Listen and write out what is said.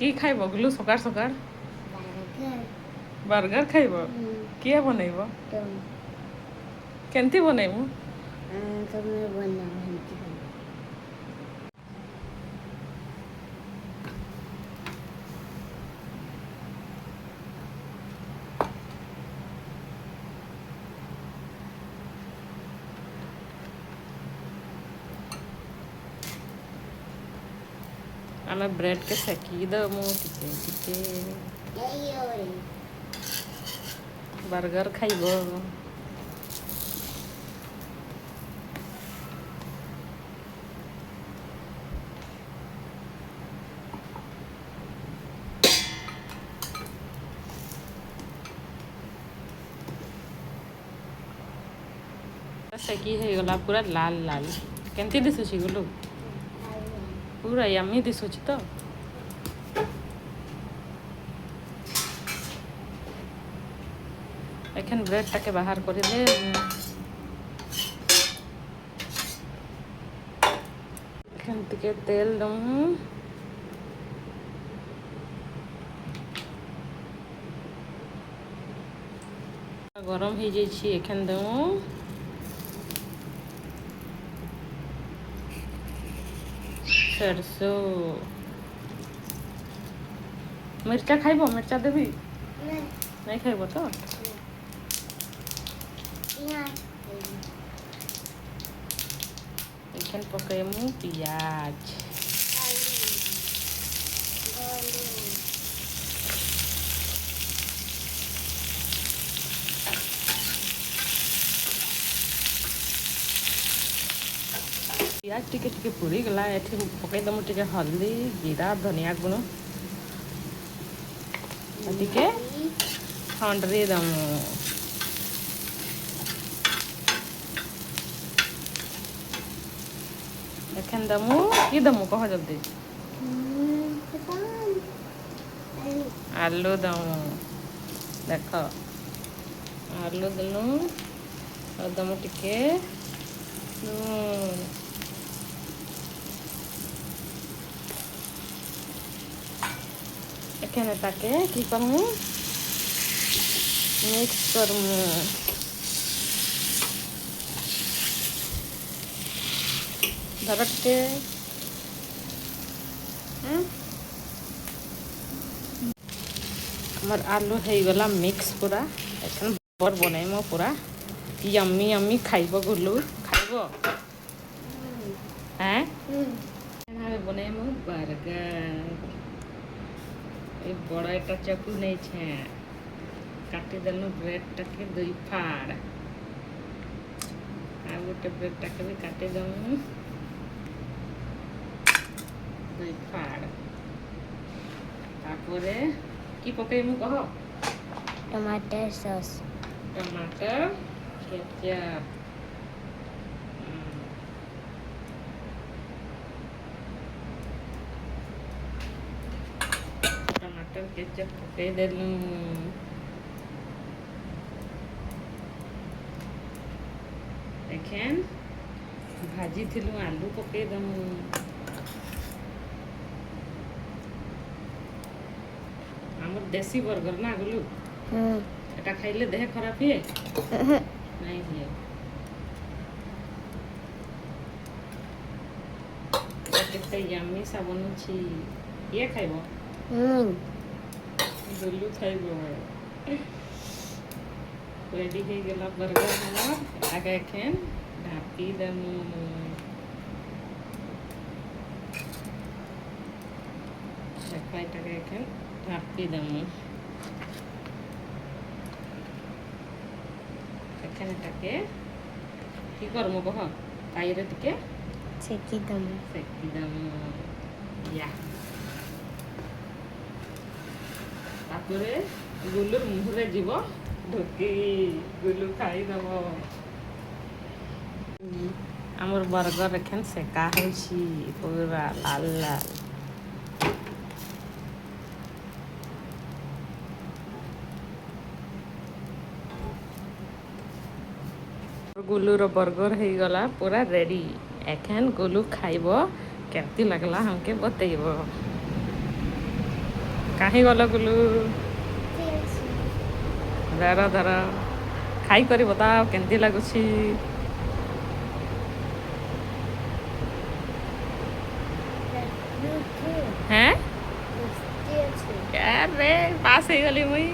कि खाइब गुलू सकाळ सकाळ बर्गर खाइब किए बनैब केमती बनैबू आमे ब्रेड के सेकी दमु टिके बर्गर खाइब सेकी है गला पूरा लाल लाल केमती दिसुची गुलू पूरा यम्मी दिसुची तो एखन ब्रेड टाके बाहर कर दे एखन टिके तेल दमु गरम हो जाइए एखन दमु सरसों मिर्चा खाइब मिर्चा देवी नहीं खाइब तो एखन पकेमु पियाज पियाज टिके टिके पूरी गला एठी पकईदमु टिके हल्दी जीरा धनिया गुण टिके खंडरी दमु एखन दमु कि दमु कह जल्दी आलू दमु देख आलू दलु दमु टिके एखने ताके कि करमु मिक्स करमु धरके हमार आलू है गला मिक्स पूरा एखन बर बनैमु पूरा यम्मी यम्मी खाइब गुलू खाइब हैं बनैमु बर्गर ये बड़ा एक चक्कू नहीं छे काटी देलु ब्रेड टाके दुई फाड़ आ गोटे ब्रेड टाके भी काटी दमु दुई फाड़ तापरे की पकेमु कह टमाटर सॉस टमाटर केचप टमाटर केचप पके देलु एखन भाजी थिलु आलू पके दमु हमर देसी बर्गर ना गुलू एटा खाइले देह खराब हिए नहीं हिए केते यम्मी सा बनुछि ये खाइबो गुलू खाइबो रेडी हो गला बर्गर हमर आगे एखन ढापी दमु देखो एखन ढापी दमु एखन एटाके कि करमु कह ताईरे टिके सेकी दमु या तापरे गुलुर मुहरे जीव ढोकी गुलू खाई दब आमर बर्गर एखन सेका होछि पूरा लाल लाल गुलूर बर्गर हो गला पूरा रेडी एखन गुलू खाइब केमती लगला हमके बतैब। କାହିଁ ଗଲ ଗୁଲୁ ଧର ଧର ଖାଇକରି ବତାଅ କେମିତି ଲାଗୁଛି ହେଁ ଆରେ ପାସ୍ ହେଇଗଲି ମୁଇଁ